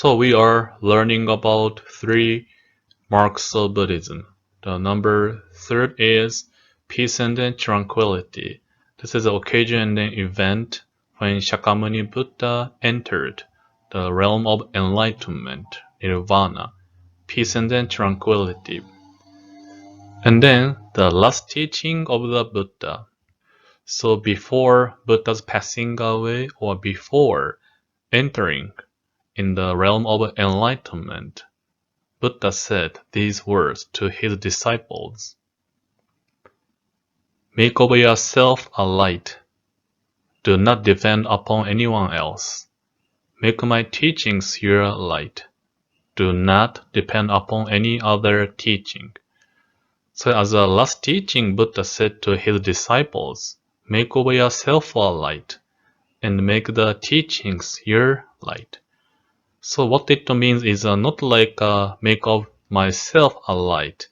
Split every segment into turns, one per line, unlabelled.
So we are learning about 3 marks of Buddhism. The number 3 is peace and then tranquility. This is the occasion and then event when Shakyamuni Buddha entered the realm of enlightenment, Nirvana, peace and then tranquility. And then the last teaching of the Buddha. So before Buddha's passing away or before entering in the realm of enlightenment, Buddha said these words to his disciples. Make of yourself a light. Do not depend upon anyone else. Make my teachings your light. Do not depend upon any other teaching. So as a last teaching, Buddha said to his disciples, make of yourself a light and make the teachings your light. So what it means is not like make of myself a light.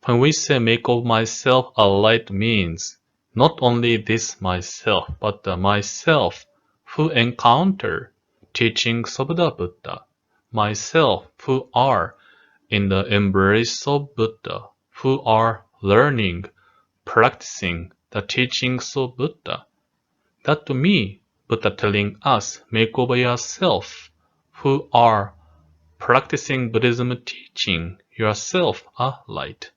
When we say make of myself a light means not only this myself, but the myself who encounter teachings of the Buddha, myself who are in the embrace of Buddha, who are learning, practicing the teachings of Buddha. That to me, Buddha telling us, make of yourself who are practicing Buddhism teaching yourself a light.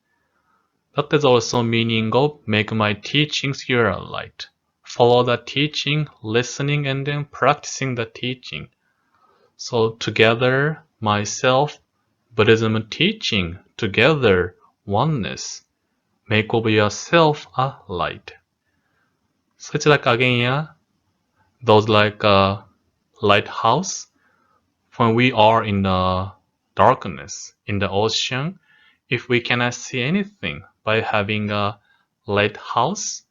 That is also meaning of make my teachings your light. Follow the teaching, listening, and then practicing the teaching. So together, myself, Buddhism teaching, together, oneness. Make of yourself a light. So it's like again, yeah, those like a lighthouse. When we are in the darkness, in the ocean, if we cannot see anything by having a lighthouse,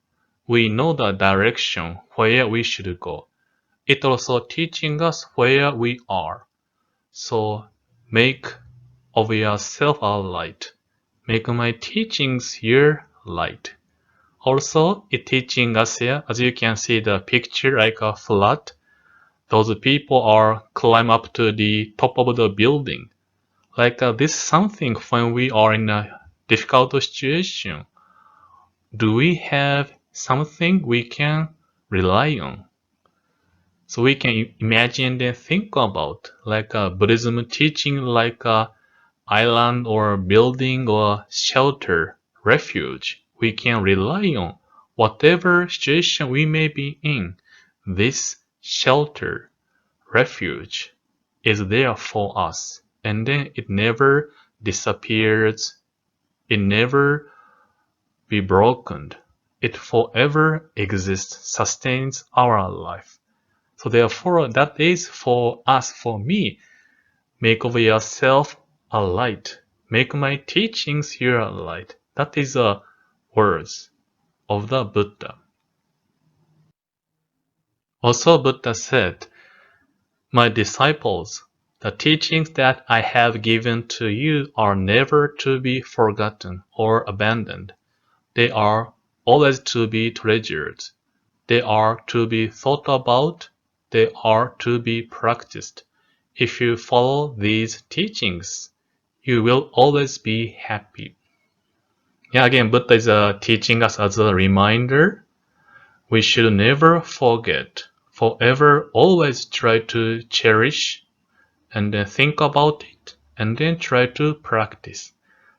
we know the direction where we should go. It also teaching us where we are. So make of yourself a light. Make my teachings your light. Also, it teaching us here, as you can see the picture like a flat. Those people are climb up to the top of the building. Like this is something when we are in a difficult situation. Do we have something we can rely on? So we can imagine and think about like a Buddhism teaching like a island or building or shelter, refuge. We can rely on whatever situation we may be in. This shelter, refuge is there for us. And then it never disappears. It never be broken. It forever exists, sustains our life. So therefore, that is for us, for me. Make of yourself a light. Make my teachings your light. That is the words of the Buddha. Also, Buddha said, my disciples, the teachings that I have given to you are never to be forgotten or abandoned. They are always to be treasured. They are to be thought about. They are to be practiced. If you follow these teachings, you will always be happy. Yeah, again, Buddha is teaching us as a reminder. We should never forget, forever always try to cherish and then think about it and then try to practice.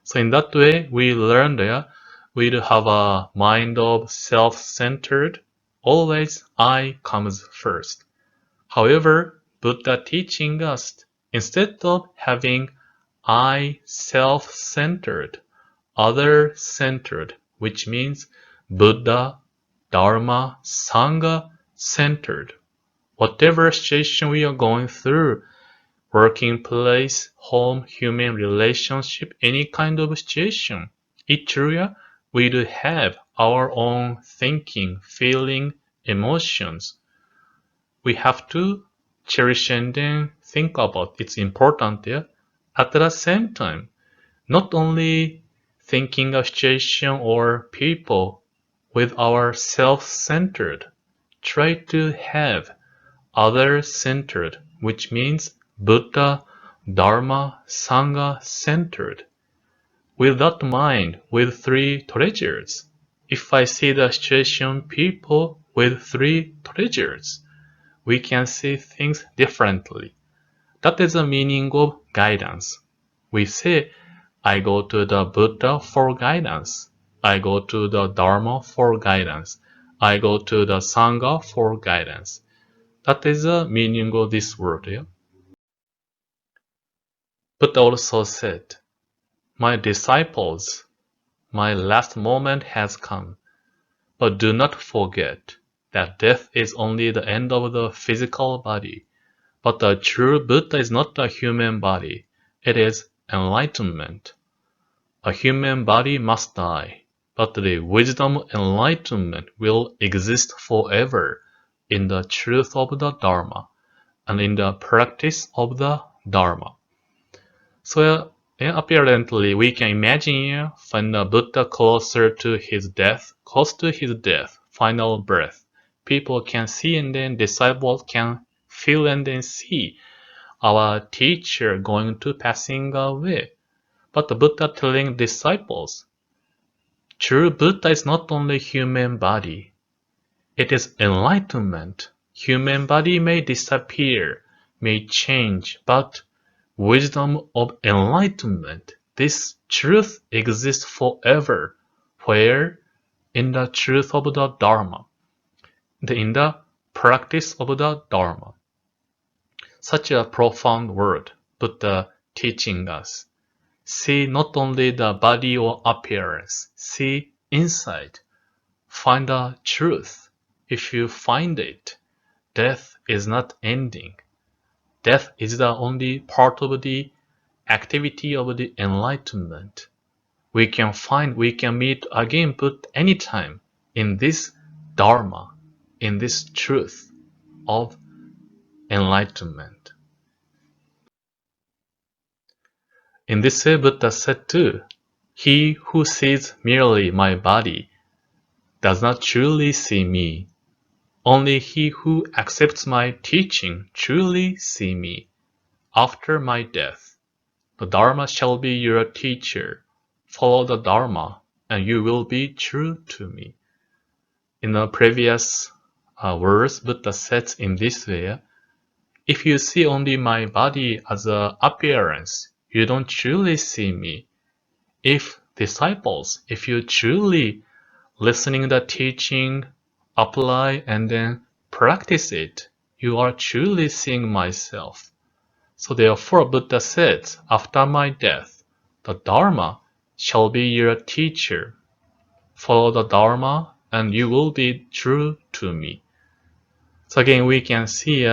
So in that way, we learn there, we have a mind of self-centered. Always I comes first. However, Buddha teaching us, instead of having I self-centered, other-centered, which means Buddha, Dharma, Sangha centered. Whatever situation we are going through, working place, home, human relationship, any kind of situation, each area we do have our own thinking, feeling, emotions. We have to cherish and then think about it's important there. At the same time, not only thinking of situation or people with our self-centered, try to have other-centered, which means Buddha, Dharma, Sangha centered, without mind, with three treasures. If I see the situation people with three treasures, we can see things differently. That is the meaning of guidance. We say, I go to the Buddha for guidance. I go to the Dharma for guidance. I go to the Sangha for guidance. That is the meaning of this word. Yeah? Buddha also said, my disciples, my last moment has come. But do not forget that death is only the end of the physical body. But the true Buddha is not a human body. It is enlightenment. A human body must die, but the wisdom enlightenment will exist forever in the truth of the Dharma and in the practice of the Dharma. So apparently we can imagine when the Buddha closer to his death, close to his death, final breath, people can see and then disciples can feel and then see our teacher going to passing away. But the Buddha telling disciples, true Buddha is not only human body, it is enlightenment. Human body may disappear, may change, but wisdom of enlightenment, this truth exists forever. Where? In the truth of the Dharma, in the practice of the Dharma. Such a profound word, Buddha teaching us. See not only the body or appearance, see inside. Find the truth. If you find it, death is not ending. Death is the only part of the activity of the enlightenment. We can meet again, but anytime in this Dharma, in this truth of enlightenment. In this way, Buddha said too, he who sees merely my body does not truly see me. Only he who accepts my teaching truly see me. After my death, the Dharma shall be your teacher. Follow the Dharma, and you will be true to me. In the previous verse, Buddha says in this way, if you see only my body as an appearance, you don't truly see me. If disciples, if you truly listening the teaching, apply and then practice it, you are truly seeing myself. So therefore Buddha says, after my death, the Dharma shall be your teacher. Follow the Dharma and you will be true to me. So again we can see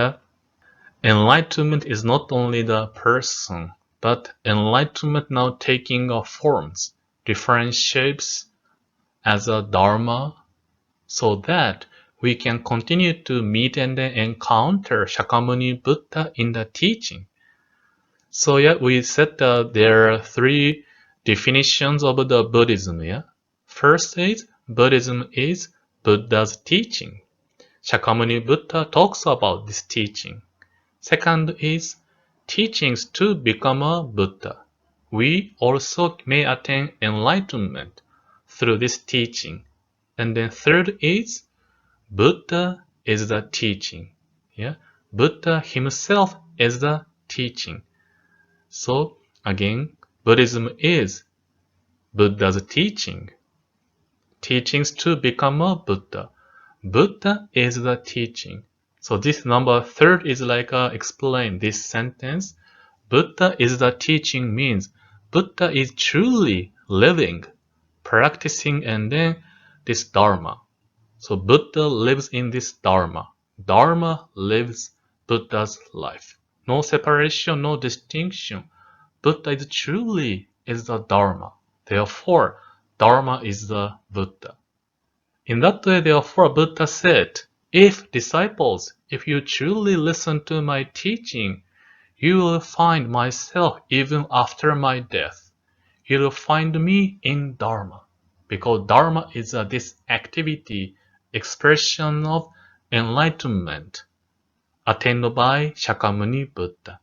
enlightenment is not only the person, but enlightenment now taking forms, different shapes as a Dharma, so that we can continue to meet and encounter Shakyamuni Buddha in the teaching. So yeah, we said there are three definitions of the Buddhism. Yeah, first is Buddhism is Buddha's teaching. Shakyamuni Buddha talks about this teaching. Second is teachings to become a Buddha. We also may attain enlightenment through this teaching. And then third is Buddha is the teaching. Yeah, Buddha himself is the teaching. So again, Buddhism is Buddha's teaching. Teachings to become a Buddha. Buddha is the teaching. So this number third is like explain this sentence. Buddha is the teaching means Buddha is truly living, practicing and then this Dharma. So Buddha lives in this Dharma. Dharma lives Buddha's life. No separation, no distinction. Buddha is truly is the Dharma. Therefore, Dharma is the Buddha. In that way, therefore, Buddha said, if disciples, if you truly listen to my teaching, you will find myself even after my death. You will find me in Dharma. Because Dharma is this activity, expression of enlightenment attained by Shakyamuni Buddha.